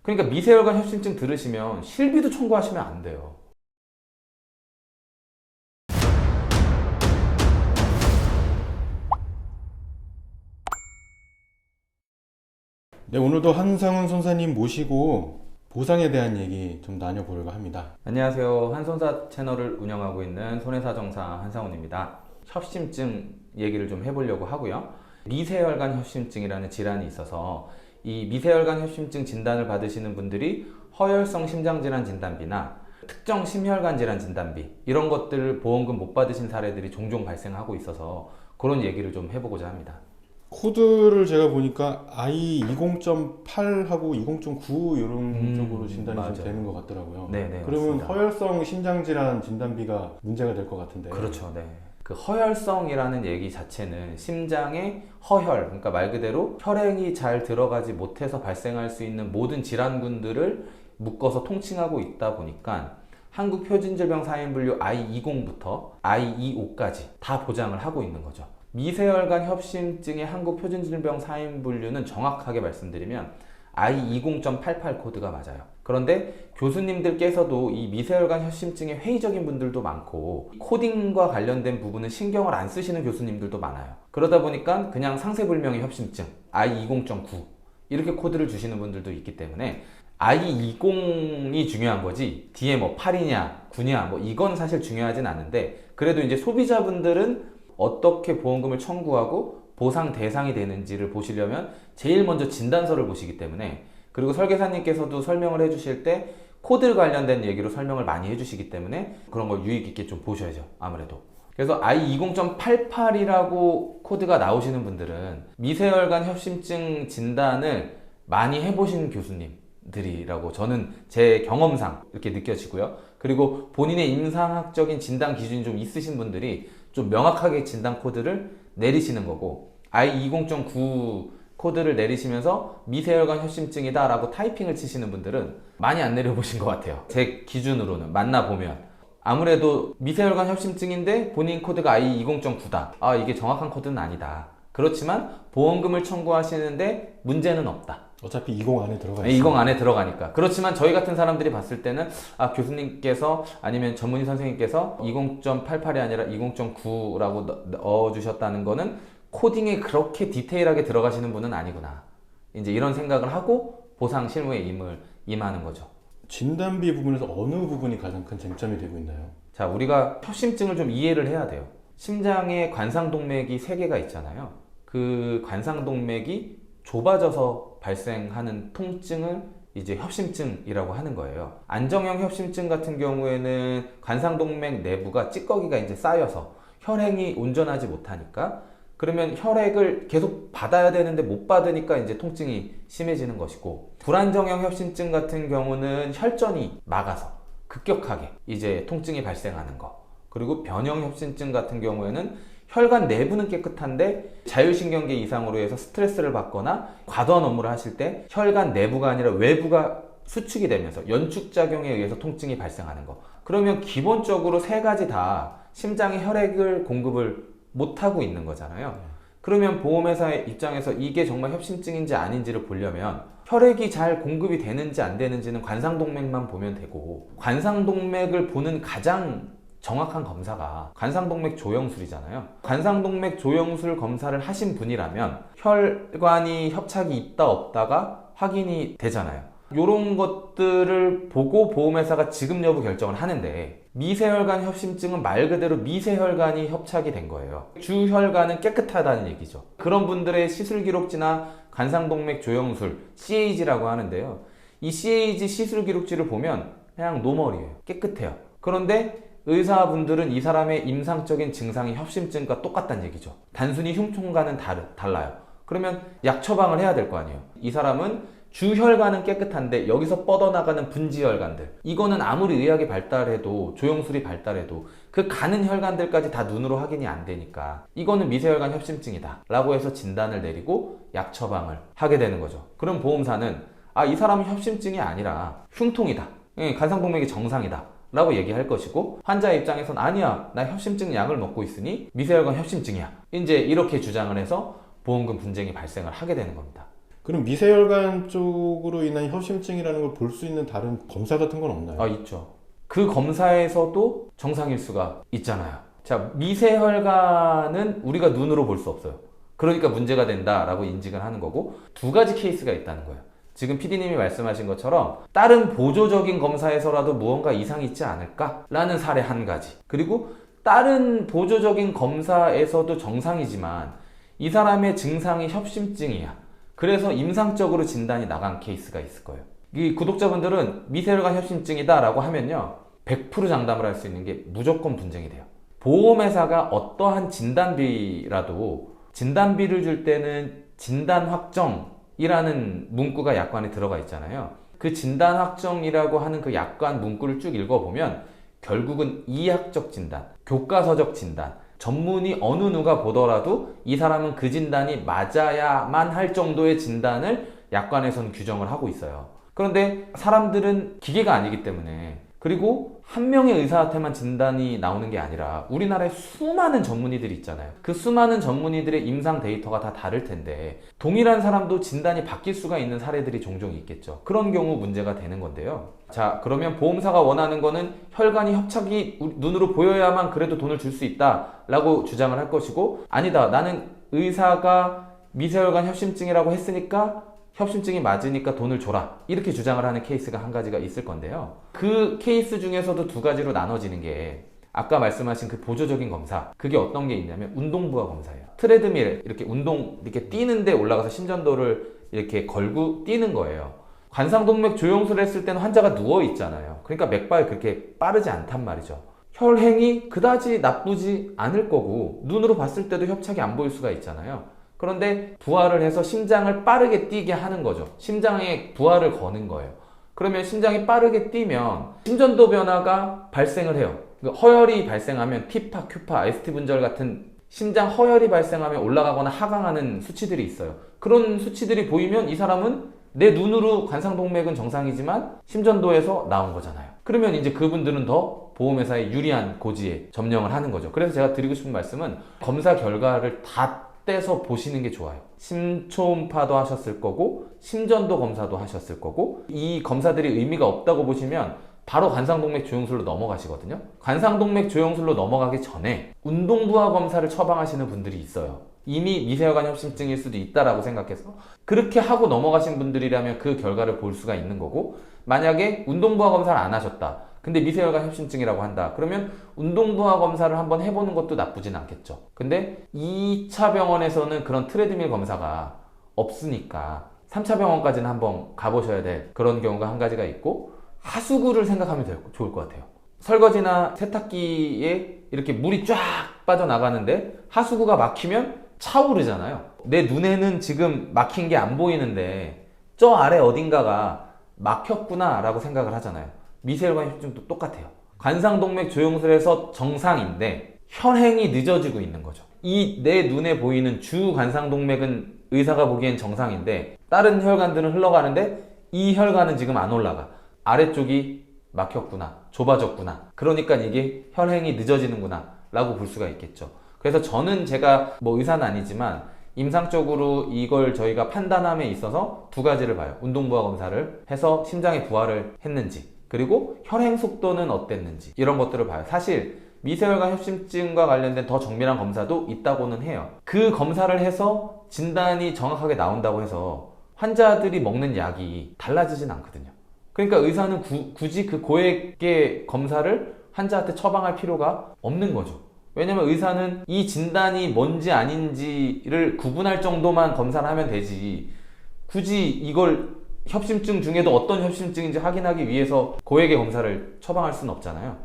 그러니까 미세혈관 협심증 들으시면 실비도 청구하시면 안 돼요. 네, 오늘도 한상훈 선사님 모시고 보상에 대한 얘기 좀 나눠보려고 합니다. 안녕하세요. 한손사 채널을 운영하고 있는 손해사정사 한상훈입니다. 협심증 얘기를 좀 해보려고 하고요. 미세혈관 협심증이라는 질환이 있어서 이 미세혈관 협심증 진단을 받으시는 분들이 허혈성 심장질환 진단비나 특정 심혈관 질환 진단비 이런 것들을 보험금 못 받으신 사례들이 종종 발생하고 있어서 그런 얘기를 좀 해보고자 합니다. 코드를 제가 보니까 I20.8하고 20.9 이런 쪽으로 진단이 좀 되는 것 같더라고요. 네네. 그러면 맞습니다. 허혈성 심장질환 진단비가 문제가 될 것 같은데. 그렇죠. 네. 그 허혈성이라는 얘기 자체는 심장의 허혈, 그러니까 말 그대로 혈액이 잘 들어가지 못해서 발생할 수 있는 모든 질환군들을 묶어서 통칭하고 있다 보니까 한국표준질병 사인분류 I20부터 I25까지 다 보장을 하고 있는 거죠. 미세혈관 협심증의 한국표준질병 사인분류는 정확하게 말씀드리면 I20.88 코드가 맞아요. 그런데 교수님들께서도 이 미세혈관 협심증에 회의적인 분들도 많고 코딩과 관련된 부분은 신경을 안 쓰시는 교수님들도 많아요. 그러다 보니까 그냥 상세불명의 협심증 I20.9 이렇게 코드를 주시는 분들도 있기 때문에 I20이 중요한 거지 뒤에 뭐 8이냐 9냐 뭐 이건 사실 중요하진 않은데 그래도 이제 소비자분들은 어떻게 보험금을 청구하고 보상 대상이 되는지를 보시려면 제일 먼저 진단서를 보시기 때문에 그리고 설계사님께서도 설명을 해주실 때 코드 관련된 얘기로 설명을 많이 해주시기 때문에 그런 걸 유익 있게 좀 보셔야죠. 아무래도. 그래서 I20.88이라고 코드가 나오시는 분들은 미세혈관 협심증 진단을 많이 해보신 교수님들이라고 저는 제 경험상 이렇게 느껴지고요. 그리고 본인의 임상학적인 진단 기준이 좀 있으신 분들이 좀 명확하게 진단 코드를 내리시는 거고 I20.9 코드를 내리시면서 미세혈관 협심증이다 라고 타이핑을 치시는 분들은 많이 안 내려보신 것 같아요. 제 기준으로는 만나보면 아무래도 미세혈관 협심증인데 본인 코드가 I20.9다 아 이게 정확한 코드는 아니다. 그렇지만 보험금을 청구하시는데 문제는 없다. 어차피 20 안에 들어가 있어요. 20 안에 들어가니까. 그렇지만 저희 같은 사람들이 봤을 때는 아 교수님께서 아니면 전문의 선생님께서 20.88이 아니라 20.9라고 넣어주셨다는 거는 코딩에 그렇게 디테일하게 들어가시는 분은 아니구나. 이제 이런 생각을 하고 보상 실무에 임하는 거죠. 진단비 부분에서 어느 부분이 가장 큰 쟁점이 되고 있나요? 자, 우리가 협심증을 좀 이해를 해야 돼요. 심장에 관상동맥이 3개가 있잖아요. 그 관상동맥이 좁아져서 발생하는 통증을 이제 협심증이라고 하는 거예요. 안정형 협심증 같은 경우에는 관상동맥 내부가 찌꺼기가 이제 쌓여서 혈행이 온전하지 못하니까 그러면 혈액을 계속 받아야 되는데 못 받으니까 이제 통증이 심해지는 것이고 불안정형 협심증 같은 경우는 혈전이 막아서 급격하게 이제 통증이 발생하는 거 그리고 변형 협심증 같은 경우에는 혈관 내부는 깨끗한데 자율신경계 이상으로 해서 스트레스를 받거나 과도한 업무를 하실 때 혈관 내부가 아니라 외부가 수축이 되면서 연축작용에 의해서 통증이 발생하는 거 그러면 기본적으로 3가지 다 심장에 혈액을 공급을 못하고 있는 거잖아요. 그러면 보험회사의 입장에서 이게 정말 협심증인지 아닌지를 보려면 혈액이 잘 공급이 되는지 안 되는지는 관상동맥만 보면 되고 관상동맥을 보는 가장 정확한 검사가 관상동맥 조영술이잖아요. 관상동맥 조영술 검사를 하신 분이라면 혈관이 협착이 있다 없다가 확인이 되잖아요. 이런 것들을 보고 보험회사가 지급 여부 결정을 하는데 미세혈관 협심증은 말 그대로 미세혈관이 협착이 된 거예요. 주혈관은 깨끗하다는 얘기죠. 그런 분들의 시술 기록지나 관상동맥 조영술 CAG라고 하는데요. 이 CAG 시술 기록지를 보면 그냥 노멀이에요. 깨끗해요. 그런데 의사분들은 이 사람의 임상적인 증상이 협심증과 똑같다는 얘기죠. 단순히 흉통과는 달라요. 그러면 약 처방을 해야 될 거 아니에요. 이 사람은 주혈관은 깨끗한데 여기서 뻗어나가는 분지혈관들 이거는 아무리 의학이 발달해도 조영술이 발달해도 그 가는 혈관들까지 다 눈으로 확인이 안 되니까 이거는 미세혈관 협심증이다 라고 해서 진단을 내리고 약 처방을 하게 되는 거죠. 그럼 보험사는 아, 이 사람은 협심증이 아니라 흉통이다. 관상동맥이 정상이다 라고 얘기할 것이고 환자의 입장에선 아니야 나 협심증 약을 먹고 있으니 미세혈관 협심증이야 이제 이렇게 주장을 해서 보험금 분쟁이 발생을 하게 되는 겁니다. 그럼 미세혈관 쪽으로 인한 협심증이라는 걸 볼 수 있는 다른 검사 같은 건 없나요? 아, 있죠. 그 검사에서도 정상일 수가 있잖아요. 자, 미세혈관은 우리가 눈으로 볼 수 없어요. 그러니까 문제가 된다라고 인식을 하는 거고, 두 가지 케이스가 있다는 거예요. 지금 PD님이 말씀하신 것처럼 다른 보조적인 검사에서라도 무언가 이상이 있지 않을까라는 사례 한 가지, 그리고 다른 보조적인 검사에서도 정상이지만 이 사람의 증상이 협심증이야. 그래서 임상적으로 진단이 나간 케이스가 있을 거예요. 이 구독자분들은 미세혈관 협심증이다 라고 하면요, 100% 장담을 할 수 있는 게 무조건 분쟁이 돼요. 보험회사가 어떠한 진단비라도 진단비를 줄 때는 진단 확정이라는 문구가 약관에 들어가 있잖아요. 그 진단 확정이라고 하는 그 약관 문구를 쭉 읽어보면 결국은 이학적 진단, 교과서적 진단, 전문의 어느 누가 보더라도 이 사람은 그 진단이 맞아야만 할 정도의 진단을 약관에서는 규정을 하고 있어요. 그런데 사람들은 기계가 아니기 때문에, 그리고 한 명의 의사한테만 진단이 나오는 게 아니라 우리나라에 수많은 전문의들이 있잖아요. 그 수많은 전문의들의 임상 데이터가 다 다를 텐데 동일한 사람도 진단이 바뀔 수가 있는 사례들이 종종 있겠죠. 그런 경우 문제가 되는 건데요. 자, 그러면 보험사가 원하는 거는 혈관이 협착이 눈으로 보여야만 그래도 돈을 줄 수 있다 라고 주장을 할 것이고, 아니다, 나는 의사가 미세혈관 협심증이라고 했으니까 협심증이 맞으니까 돈을 줘라, 이렇게 주장을 하는 케이스가 한 가지가 있을 건데요. 그 케이스 중에서도 두 가지로 나눠지는 게 아까 말씀하신 그 보조적인 검사, 그게 어떤 게 있냐면 운동부하 검사예요. 트레드밀 이렇게 이렇게 뛰는데 올라가서 심전도를 이렇게 걸고 뛰는 거예요. 관상동맥 조영술을 했을 때는 환자가 누워 있잖아요. 그러니까 맥박이 그렇게 빠르지 않단 말이죠. 혈행이 그다지 나쁘지 않을 거고 눈으로 봤을 때도 협착이 안 보일 수가 있잖아요. 그런데 부하를 해서 심장을 빠르게 뛰게 하는 거죠. 심장에 부하를 거는 거예요. 그러면 심장이 빠르게 뛰면 심전도 변화가 발생을 해요. 허혈이 발생하면 피파, 큐파, ST 분절 같은 심장 허혈이 발생하면 올라가거나 하강하는 수치들이 있어요. 그런 수치들이 보이면 이 사람은 내 눈으로 관상동맥은 정상이지만 심전도에서 나온 거잖아요. 그러면 이제 그분들은 더 보험회사에 유리한 고지에 점령을 하는 거죠. 그래서 제가 드리고 싶은 말씀은 검사 결과를 다 떼서 보시는 게 좋아요. 심초음파도 하셨을 거고 심전도 검사도 하셨을 거고, 이 검사들이 의미가 없다고 보시면 바로 관상동맥 조영술로 넘어가시거든요. 관상동맥 조영술로 넘어가기 전에 운동부하 검사를 처방하시는 분들이 있어요. 이미 미세혈관 협심증일 수도 있다라고 생각해서 그렇게 하고 넘어가신 분들이라면 그 결과를 볼 수가 있는 거고, 만약에 운동부하 검사를 안 하셨다, 근데 미세혈관 협심증이라고 한다, 그러면 운동부하 검사를 한번 해보는 것도 나쁘진 않겠죠. 근데 2차 병원에서는 그런 트레드밀 검사가 없으니까 3차 병원까지는 한번 가보셔야 될 그런 경우가 한 가지가 있고, 하수구를 생각하면 좋을 것 같아요. 설거지나 세탁기에 이렇게 물이 쫙 빠져나가는데 하수구가 막히면 차오르잖아요. 내 눈에는 지금 막힌 게 안 보이는데 저 아래 어딘가가 막혔구나 라고 생각을 하잖아요. 미세혈관 협심증도 똑같아요. 관상동맥 조영술에서 정상인데 혈행이 늦어지고 있는 거죠. 이 내 눈에 보이는 주 관상동맥은 의사가 보기엔 정상인데 다른 혈관들은 흘러가는데 이 혈관은 지금 안 올라가. 아래쪽이 막혔구나, 좁아졌구나, 그러니까 이게 혈행이 늦어지는구나 라고 볼 수가 있겠죠. 그래서 저는, 제가 뭐 의사는 아니지만 임상적으로 이걸 저희가 판단함에 있어서 두 가지를 봐요. 운동부하 검사를 해서 심장에 부하를 했는지, 그리고 혈행 속도는 어땠는지, 이런 것들을 봐요. 사실 미세혈관 협심증과 관련된 더 정밀한 검사도 있다고는 해요. 그 검사를 해서 진단이 정확하게 나온다고 해서 환자들이 먹는 약이 달라지진 않거든요. 그러니까 의사는 굳이 그 고액의 검사를 환자한테 처방할 필요가 없는 거죠. 왜냐면 의사는 이 진단이 뭔지 아닌지를 구분할 정도만 검사를 하면 되지, 굳이 이걸 협심증 중에도 어떤 협심증인지 확인하기 위해서 고액의 검사를 처방할 수는 없잖아요.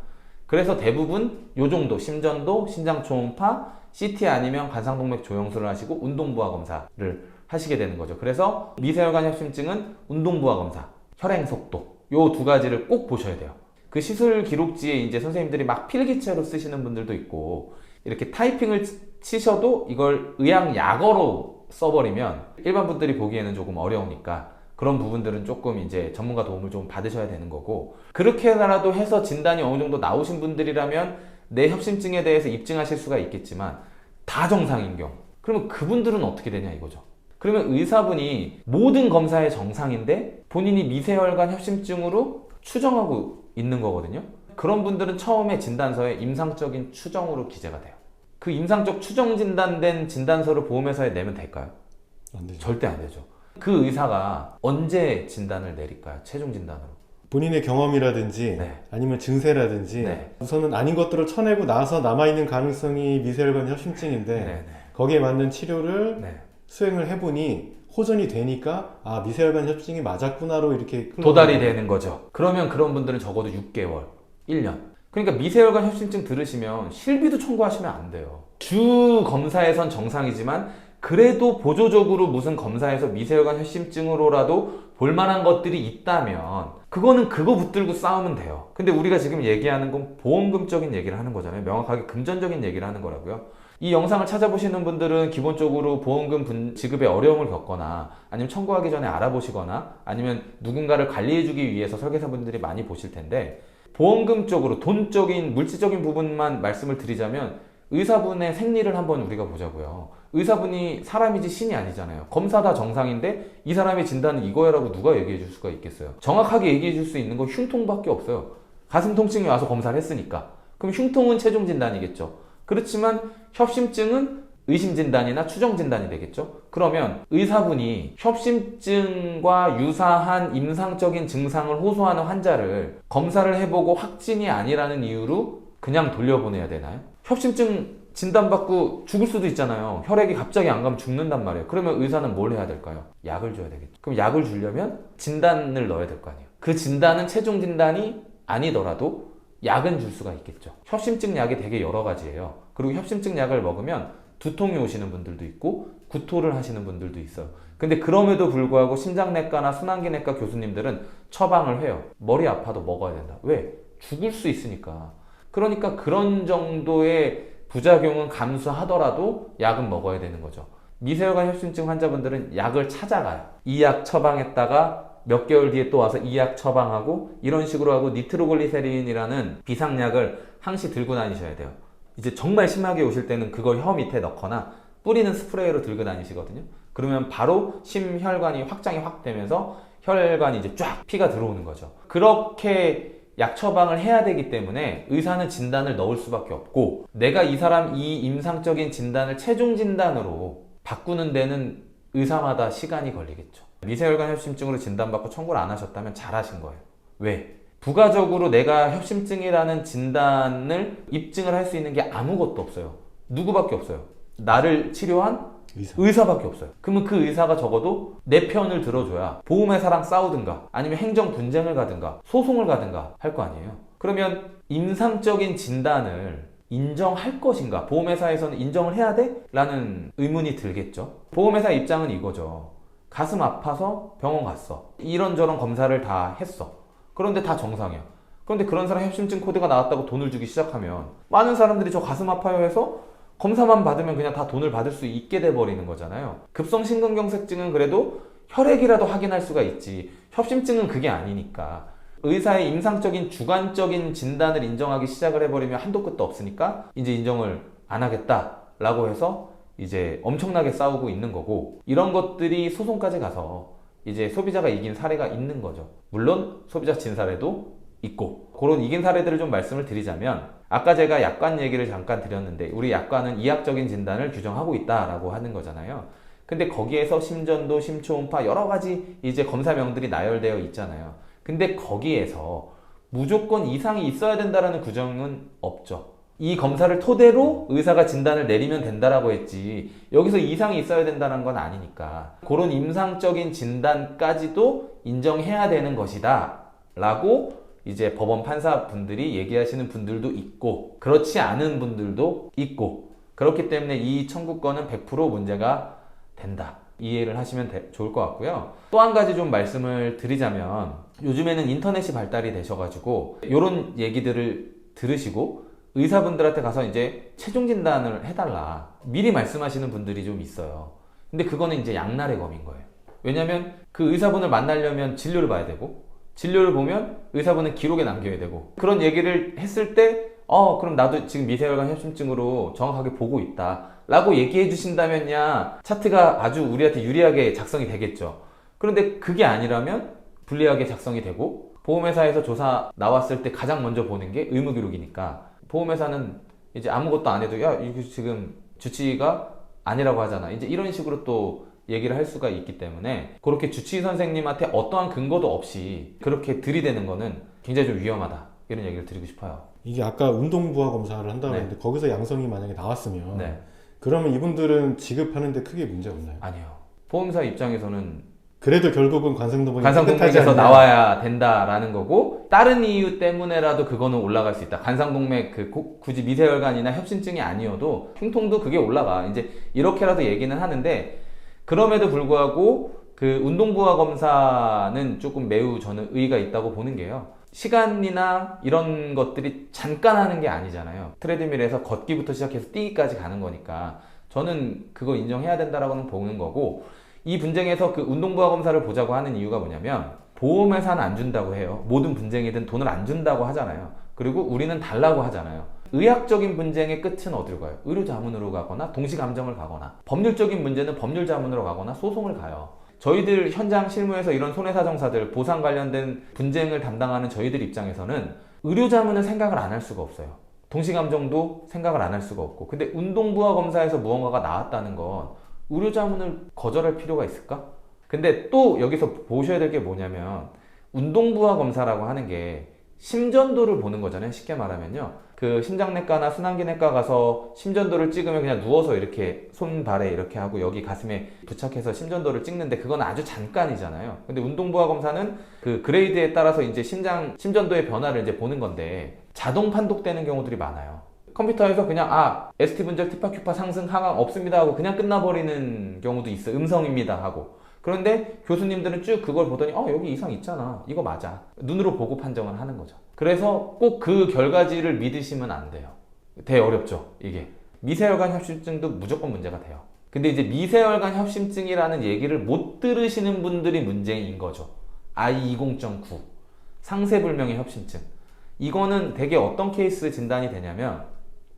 그래서 대부분 요 정도, 심전도, 심장초음파, CT 아니면 관상동맥 조영술을 하시고 운동부하 검사를 하시게 되는 거죠. 그래서 미세혈관 협심증은 운동부하 검사, 혈행 속도, 요 두 가지를 꼭 보셔야 돼요. 그 시술 기록지에 이제 선생님들이 막 필기체로 쓰시는 분들도 있고, 이렇게 타이핑을 치셔도 이걸 의학약어로 써버리면 일반 분들이 보기에는 조금 어려우니까 그런 부분들은 조금 이제 전문가 도움을 좀 받으셔야 되는 거고, 그렇게라도 해서 진단이 어느 정도 나오신 분들이라면 내 협심증에 대해서 입증하실 수가 있겠지만 다 정상인 경우, 그러면 그분들은 어떻게 되냐 이거죠. 그러면 의사분이 모든 검사의 정상인데 본인이 미세혈관 협심증으로 추정하고 있는 거거든요. 그런 분들은 처음에 진단서에 임상적인 추정으로 기재가 돼요. 그 임상적 추정 진단된 진단서를 보험회사에 내면 될까요? 안 되죠. 절대 안 되죠. 그 의사가 언제 진단을 내릴까요? 최종 진단으로. 본인의 경험이라든지 네. 아니면 증세라든지 네. 우선은 아닌 것들을 쳐내고 나서 남아있는 가능성이 미세혈관 협심증인데 네. 거기에 맞는 치료를 네. 수행을 해보니 호전이 되니까 아 미세혈관 협심증이 맞았구나로 이렇게 도달이 되는 거죠. 그러면 그런 분들은 적어도 6개월, 1년. 그러니까 미세혈관 협심증 들으시면 실비도 청구하시면 안 돼요. 주 검사에선 정상이지만 그래도 보조적으로 무슨 검사에서 미세혈관 협심증으로라도 볼만한 것들이 있다면 그거는 그거 붙들고 싸우면 돼요. 근데 우리가 지금 얘기하는 건 보험금적인 얘기를 하는 거잖아요. 명확하게 금전적인 얘기를 하는 거라고요. 이 영상을 찾아보시는 분들은 기본적으로 보험금 지급에 어려움을 겪거나 아니면 청구하기 전에 알아보시거나 아니면 누군가를 관리해주기 위해서 설계사분들이 많이 보실 텐데 보험금 쪽으로 돈적인 물질적인 부분만 말씀을 드리자면 의사분의 생리를 한번 우리가 보자고요. 의사분이 사람이지 신이 아니잖아요. 검사 다 정상인데 이 사람의 진단은 이거야라고 누가 얘기해 줄 수가 있겠어요. 정확하게 얘기해 줄 수 있는 건 흉통밖에 없어요. 가슴 통증이 와서 검사를 했으니까. 그럼 흉통은 최종 진단이겠죠. 그렇지만 협심증은 의심 진단이나 추정 진단이 되겠죠. 그러면 의사분이 협심증과 유사한 임상적인 증상을 호소하는 환자를 검사를 해보고 확진이 아니라는 이유로 그냥 돌려보내야 되나요? 협심증 진단받고 죽을 수도 있잖아요. 혈액이 갑자기 안 가면 죽는단 말이에요. 그러면 의사는 뭘 해야 될까요? 약을 줘야 되겠죠. 그럼 약을 주려면 진단을 넣어야 될 거 아니에요. 그 진단은 최종 진단이 아니더라도 약은 줄 수가 있겠죠. 협심증 약이 되게 여러 가지예요. 그리고 협심증 약을 먹으면 두통이 오시는 분들도 있고 구토를 하시는 분들도 있어요. 근데 그럼에도 불구하고 심장내과나 순환기내과 교수님들은 처방을 해요. 머리 아파도 먹어야 된다. 왜? 죽을 수 있으니까. 그러니까 그런 정도의 부작용은 감수하더라도 약은 먹어야 되는 거죠. 미세혈관 협심증 환자분들은 약을 찾아가요. 이 약 처방했다가 몇 개월 뒤에 또 와서 이 약 처방하고 이런 식으로 하고 니트로글리세린이라는 비상약을 항시 들고 다니셔야 돼요. 이제 정말 심하게 오실 때는 그걸 혀 밑에 넣거나 뿌리는 스프레이로 들고 다니시거든요. 그러면 바로 심혈관이 확장이 확 되면서 혈관이 이제 쫙 피가 들어오는 거죠. 그렇게 약 처방을 해야 되기 때문에 의사는 진단을 넣을 수밖에 없고 내가 이 사람 이 임상적인 진단을 최종 진단으로 바꾸는 데는 의사마다 시간이 걸리겠죠. 미세혈관 협심증으로 진단받고 청구를 안 하셨다면 잘하신 거예요. 왜? 부가적으로 내가 협심증이라는 진단을 입증을 할 수 있는 게 아무것도 없어요. 누구밖에 없어요. 나를 치료한 의사밖에 없어요. 그러면 그 의사가 적어도 내 편을 들어줘야 보험회사랑 싸우든가 아니면 행정 분쟁을 가든가 소송을 가든가 할 거 아니에요. 그러면 임상적인 진단을 인정할 것인가? 보험회사에서는 인정을 해야 돼? 라는 의문이 들겠죠. 보험회사 입장은 이거죠. 가슴 아파서 병원 갔어. 이런저런 검사를 다 했어. 그런데 다 정상이야. 그런데 그런 사람 협심증 코드가 나왔다고 돈을 주기 시작하면 많은 사람들이 저 가슴 아파요 해서 검사만 받으면 그냥 다 돈을 받을 수 있게 돼버리는 거잖아요. 급성심근경색증은 그래도 혈액이라도 확인할 수가 있지. 협심증은 그게 아니니까. 의사의 임상적인 주관적인 진단을 인정하기 시작을 해버리면 한도 끝도 없으니까 이제 인정을 안 하겠다라고 해서 이제 엄청나게 싸우고 있는 거고 이런 것들이 소송까지 가서 이제 소비자가 이긴 사례가 있는 거죠. 물론 소비자 진 사례도 있고 그런 이긴 사례들을 좀 말씀을 드리자면 아까 제가 약관 얘기를 잠깐 드렸는데 우리 약관은 이학적인 진단을 규정하고 있다라고 하는 거잖아요. 근데 거기에서 심전도, 심초음파 여러 가지 이제 검사명들이 나열되어 있잖아요. 근데 거기에서 무조건 이상이 있어야 된다라는 규정은 없죠. 이 검사를 토대로 의사가 진단을 내리면 된다라고 했지 여기서 이상이 있어야 된다는 건 아니니까 그런 임상적인 진단까지도 인정해야 되는 것이다 라고 이제 법원 판사분들이 얘기하시는 분들도 있고 그렇지 않은 분들도 있고 그렇기 때문에 이 청구권은 100% 문제가 된다. 이해를 하시면 좋을 것 같고요. 또 한 가지 좀 말씀을 드리자면 요즘에는 인터넷이 발달이 되셔가지고 이런 얘기들을 들으시고 의사분들한테 가서 이제 최종 진단을 해달라 미리 말씀하시는 분들이 좀 있어요. 근데 그거는 이제 양날의 검인 거예요. 왜냐면 그 의사분을 만나려면 진료를 봐야 되고 진료를 보면 의사분은 기록에 남겨야 되고 그런 얘기를 했을 때 그럼 나도 지금 미세혈관 협심증으로 정확하게 보고 있다 라고 얘기해 주신다면야 차트가 아주 우리한테 유리하게 작성이 되겠죠. 그런데 그게 아니라면 불리하게 작성이 되고, 보험회사에서 조사 나왔을 때 가장 먼저 보는 게 의무기록이니까 보험회사는 이제 아무것도 안 해도 야 이거 지금 주치의가 아니라고 하잖아, 이제 이런 식으로 또 얘기를 할 수가 있기 때문에, 그렇게 주치의 선생님한테 어떠한 근거도 없이 그렇게 들이대는 거는 굉장히 좀 위험하다, 이런 얘기를 드리고 싶어요. 이게 아까 운동부하 검사를 한다고 네. 했는데 거기서 양성이 만약에 나왔으면 네. 그러면 이분들은 지급하는데 크게 문제가 없나요? 아니요. 보험사 입장에서는 그래도 결국은 관상동맥이 관상동맥에서 나와야 된다라는 거고, 다른 이유 때문에라도 그거는 올라갈 수 있다. 관상동맥 굳이 미세혈관이나 협심증이 아니어도 흉통도 그게 올라가. 이제 이렇게라도 얘기는 하는데, 그럼에도 불구하고 그 운동부하 검사는 조금 매우 저는 의의가 있다고 보는 게요. 시간이나 이런 것들이 잠깐 하는 게 아니잖아요. 트레드밀에서 걷기부터 시작해서 뛰기까지 가는 거니까 저는 그거 인정해야 된다라고는 보는 거고, 이 분쟁에서 그 운동부하 검사를 보자고 하는 이유가 뭐냐면, 보험회사는 안 준다고 해요. 모든 분쟁이든 돈을 안 준다고 하잖아요. 그리고 우리는 달라고 하잖아요. 의학적인 분쟁의 끝은 어디로 가요? 의료자문으로 가거나 동시감정을 가거나, 법률적인 문제는 법률자문으로 가거나 소송을 가요. 저희들 현장 실무에서 이런 손해사정사들, 보상 관련된 분쟁을 담당하는 저희들 입장에서는 의료자문은 생각을 안 할 수가 없어요. 동시감정도 생각을 안 할 수가 없고. 근데 운동부하 검사에서 무언가가 나왔다는 건 의료자문을 거절할 필요가 있을까? 근데 또 여기서 보셔야 될 게 뭐냐면, 운동부하 검사라고 하는 게 심전도를 보는 거잖아요. 쉽게 말하면요. 그 심장내과나 순환기내과 가서 심전도를 찍으면 그냥 누워서 이렇게 손발에 이렇게 하고 여기 가슴에 부착해서 심전도를 찍는데 그건 아주 잠깐이잖아요. 근데 운동부하 검사는 그 그레이드에 따라서 이제 심전도의 변화를 이제 보는 건데, 자동 판독되는 경우들이 많아요. 컴퓨터에서 그냥 ST 분절 티파 큐파 상승 하강 없습니다 하고 그냥 끝나버리는 경우도 있어요. 음성입니다 하고. 그런데 교수님들은 쭉 그걸 보더니 여기 이상 있잖아, 이거 맞아, 눈으로 보고 판정을 하는 거죠. 그래서 꼭 그 결과지를 믿으시면 안 돼요. 되게 어렵죠. 이게 미세혈관 협심증도 무조건 문제가 돼요. 근데 이제 미세혈관 협심증이라는 얘기를 못 들으시는 분들이 문제인 거죠. I20.9 상세불명의 협심증, 이거는 되게 어떤 케이스 진단이 되냐면,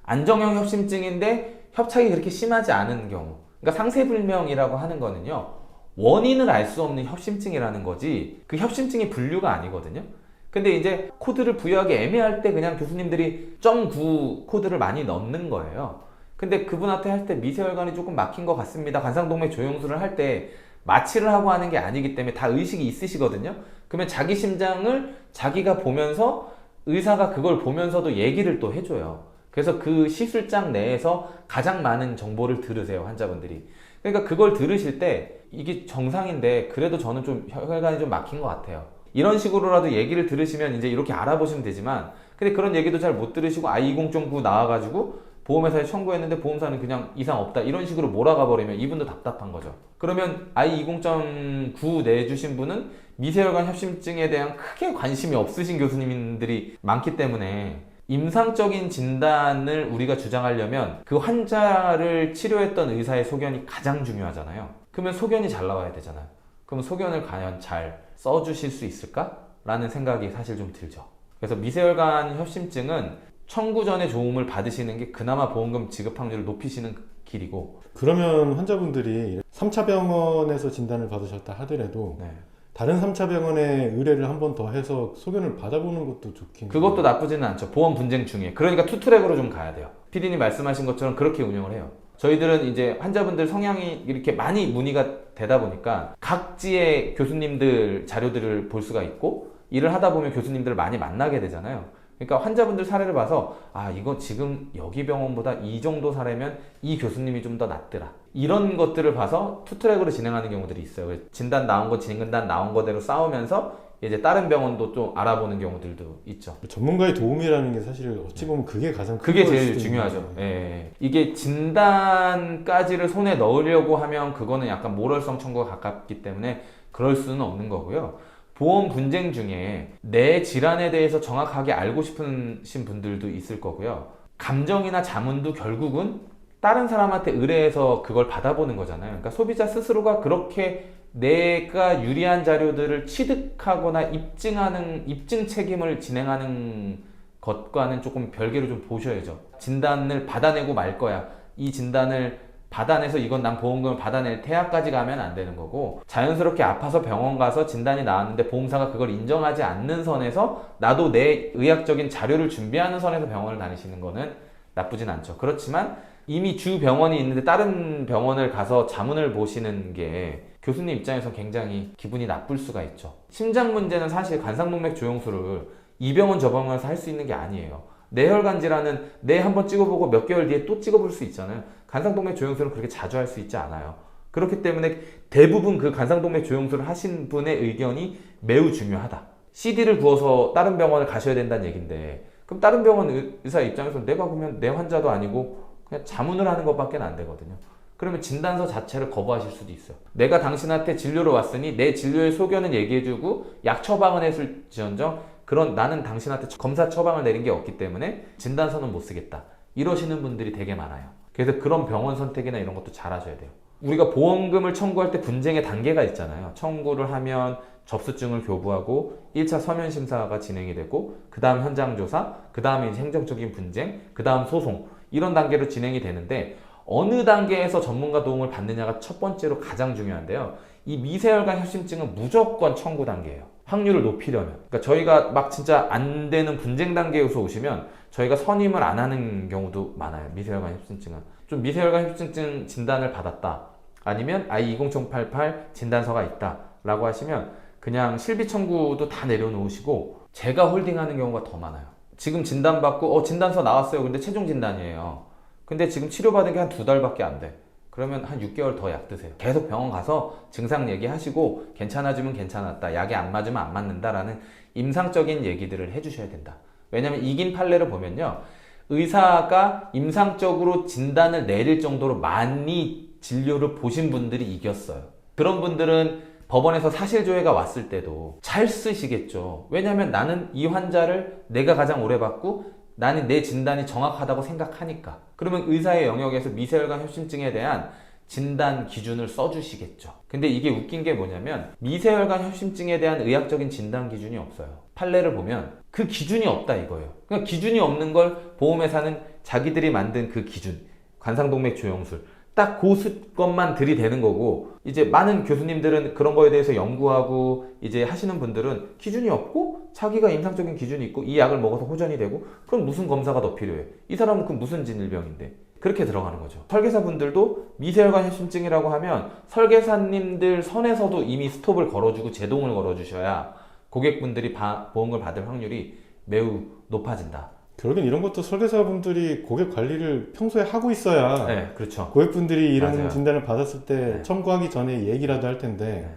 안정형 협심증인데 협착이 그렇게 심하지 않은 경우, 그러니까 상세불명이라고 하는 거는요, 원인을 알 수 없는 협심증이라는 거지 그 협심증이 분류가 아니거든요. 근데 이제 코드를 부여하기 애매할 때 그냥 교수님들이 0.9 코드를 많이 넣는 거예요. 근데 그분한테 할 때 미세혈관이 조금 막힌 것 같습니다, 관상동맥 조영술을 할 때 마취를 하고 하는 게 아니기 때문에 다 의식이 있으시거든요. 그러면 자기 심장을 자기가 보면서 의사가 그걸 보면서도 얘기를 또 해줘요. 그래서 그 시술장 내에서 가장 많은 정보를 들으세요, 환자분들이. 그러니까 그걸 들으실 때 이게 정상인데 그래도 저는 좀 혈관이 좀 막힌 것 같아요, 이런 식으로라도 얘기를 들으시면 이제 이렇게 알아보시면 되지만, 근데 그런 얘기도 잘 못 들으시고 I20.9 나와가지고 보험회사에 청구했는데 보험사는 그냥 이상 없다 이런 식으로 몰아가 버리면 이분도 답답한 거죠. 그러면 I20.9 내주신 분은 미세혈관 협심증에 대한 크게 관심이 없으신 교수님들이 많기 때문에, 임상적인 진단을 우리가 주장하려면 그 환자를 치료했던 의사의 소견이 가장 중요하잖아요. 그러면 소견이 잘 나와야 되잖아요. 그럼 소견을 과연 잘 써주실 수 있을까? 라는 생각이 사실 좀 들죠. 그래서 미세혈관 협심증은 청구 전에 도움을 받으시는 게 그나마 보험금 지급 확률을 높이시는 길이고. 그러면 환자분들이 3차 병원에서 진단을 받으셨다 하더라도 네. 다른 3차 병원에 의뢰를 한 번 더 해서 소견을 받아보는 것도 좋긴 그것도 나쁘지는 않죠. 보험 분쟁 중에. 그러니까 투트랙으로 좀 가야 돼요. PD님 말씀하신 것처럼 그렇게 운영을 해요. 저희들은 이제 환자분들 성향이 이렇게 많이 문의가 되다 보니까 각지의 교수님들 자료들을 볼 수가 있고, 일을 하다 보면 교수님들을 많이 만나게 되잖아요. 그러니까 환자분들 사례를 봐서 이거 지금 여기 병원보다 이 정도 사례면 이 교수님이 좀 더 낫더라, 이런 것들을 봐서 투트랙으로 진행하는 경우들이 있어요. 진단 나온 거 진단 나온 거대로 싸우면서 이제 다른 병원도 좀 알아보는 경우들도 있죠. 전문가의 도움이라는 게 사실 어찌 보면 그게 가장 큰 그게 걸 제일 수도 중요하죠. 있는 예. 이게 진단까지를 손에 넣으려고 하면 그거는 약간 모럴성 청구가 가깝기 때문에 그럴 수는 없는 거고요. 보험 분쟁 중에 내 질환에 대해서 정확하게 알고 싶으신 분들도 있을 거고요. 감정이나 자문도 결국은 다른 사람한테 의뢰해서 그걸 받아보는 거잖아요. 그러니까 소비자 스스로가 그렇게 내가 유리한 자료들을 취득하거나 입증 책임을 진행하는 것과는 조금 별개로 좀 보셔야죠. 진단을 받아내고 말 거야, 이 진단을 받아내서 이건 난 보험금을 받아낼 태아까지 가면 안 되는 거고, 자연스럽게 아파서 병원 가서 진단이 나왔는데 보험사가 그걸 인정하지 않는 선에서 나도 내 의학적인 자료를 준비하는 선에서 병원을 다니시는 거는 나쁘진 않죠. 그렇지만 이미 주 병원이 있는데 다른 병원을 가서 자문을 보시는 게 교수님 입장에서 굉장히 기분이 나쁠 수가 있죠. 심장 문제는 사실 관상동맥 조영술을 이 병원 저 병원에서 할 수 있는 게 아니에요. 뇌혈관 질환은 뇌 한번 찍어보고 몇 개월 뒤에 또 찍어볼 수 있잖아요. 관상동맥 조영술은 그렇게 자주 할 수 있지 않아요. 그렇기 때문에 대부분 그 관상동맥 조영술을 하신 분의 의견이 매우 중요하다. CD를 구워서 다른 병원을 가셔야 된다는 얘긴데, 그럼 다른 병원 의사 입장에서 내가 보면 내 환자도 아니고 그냥 자문을 하는 것밖에 안 되거든요. 그러면 진단서 자체를 거부하실 수도 있어요. 내가 당신한테 진료로 왔으니 내 진료의 소견은 얘기해주고 약 처방은 했을지언정 그런 나는 당신한테 검사 처방을 내린 게 없기 때문에 진단서는 못 쓰겠다. 이러시는 분들이 되게 많아요. 그래서 그런 병원 선택이나 이런 것도 잘 하셔야 돼요. 우리가 보험금을 청구할 때 분쟁의 단계가 있잖아요. 청구를 하면 접수증을 교부하고 1차 서면 심사가 진행이 되고, 그 다음 현장 조사, 그 다음에 행정적인 분쟁, 그 다음 소송, 이런 단계로 진행이 되는데, 어느 단계에서 전문가 도움을 받느냐가 첫 번째로 가장 중요한데요. 이 미세혈관 협심증은 무조건 청구 단계예요. 확률을 높이려면. 그러니까 저희가 막 진짜 안 되는 분쟁 단계에서 오시면 저희가 선임을 안 하는 경우도 많아요. 미세혈관 협심증은. 좀 미세혈관 협심증 진단을 받았다, 아니면 I20088 진단서가 있다 라고 하시면 그냥 실비 청구도 다 내려놓으시고 제가 홀딩하는 경우가 더 많아요. 지금 진단받고 진단서 나왔어요. 근데 최종 진단이에요. 근데 지금 치료받은 게 한 2달밖에 안 돼. 그러면 한 6개월 더 약 드세요. 계속 병원 가서 증상 얘기하시고 괜찮아지면 괜찮았다, 약이 안 맞으면 안 맞는다라는 임상적인 얘기들을 해주셔야 된다. 왜냐면 이긴 판례를 보면요, 의사가 임상적으로 진단을 내릴 정도로 많이 진료를 보신 분들이 이겼어요. 그런 분들은 법원에서 사실조회가 왔을 때도 잘 쓰시겠죠. 왜냐면 나는 이 환자를 내가 가장 오래 봤고 나는 내 진단이 정확하다고 생각하니까. 그러면 의사의 영역에서 미세혈관 협심증에 대한 진단 기준을 써주시겠죠. 근데 이게 웃긴 게 뭐냐면 미세혈관 협심증에 대한 의학적인 진단 기준이 없어요. 판례를 보면 그 기준이 없다 이거예요. 그러니까 기준이 없는 걸 보험회사는 자기들이 만든 그 기준, 관상동맥 조영술 딱 그 것만 들이대는 거고, 이제 많은 교수님들은 그런 거에 대해서 연구하고 이제 하시는 분들은 기준이 없고 자기가 임상적인 기준이 있고 이 약을 먹어서 호전이 되고, 그럼 무슨 검사가 더 필요해? 이 사람은 그 무슨 질병인데? 그렇게 들어가는 거죠. 설계사분들도 미세혈관 협심증이라고 하면 설계사님들 선에서도 이미 스톱을 걸어주고 제동을 걸어주셔야 고객분들이 보험을 받을 확률이 매우 높아진다. 결국엔 이런 것도 설계사분들이 고객 관리를 평소에 하고 있어야, 네, 그렇죠. 고객분들이 이런 맞아요. 진단을 받았을 때 네. 청구하기 전에 얘기라도 할 텐데,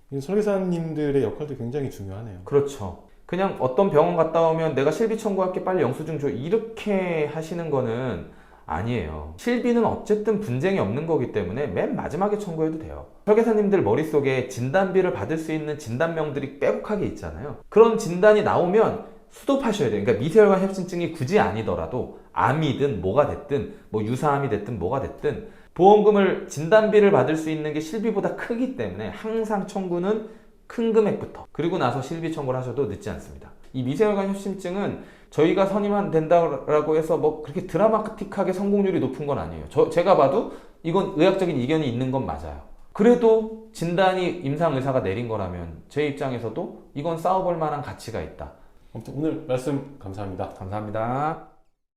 이 설계사님들의 역할도 굉장히 중요하네요. 그렇죠. 그냥 어떤 병원 갔다 오면 내가 실비 청구할게, 빨리 영수증 줘, 이렇게 하시는 거는 아니에요. 실비는 어쨌든 분쟁이 없는 거기 때문에 맨 마지막에 청구해도 돼요. 설계사님들 머릿속에 진단비를 받을 수 있는 진단명들이 빼곡하게 있잖아요. 그런 진단이 나오면 스톱하셔야 돼요. 그러니까 미세혈관 협심증이 굳이 아니더라도 암이든 뭐가 됐든, 뭐 유사암이 됐든 뭐가 됐든 보험금을 진단비를 받을 수 있는 게 실비보다 크기 때문에 항상 청구는 큰 금액부터, 그리고 나서 실비 청구를 하셔도 늦지 않습니다. 이 미세혈관 협심증은 저희가 선임한 된다고 해서 뭐 그렇게 드라마틱하게 성공률이 높은 건 아니에요. 제가 봐도 이건 의학적인 이견이 있는 건 맞아요. 그래도 진단이 임상 의사가 내린 거라면 제 입장에서도 이건 싸워볼 만한 가치가 있다. 아무튼 오늘 말씀 감사합니다. 감사합니다.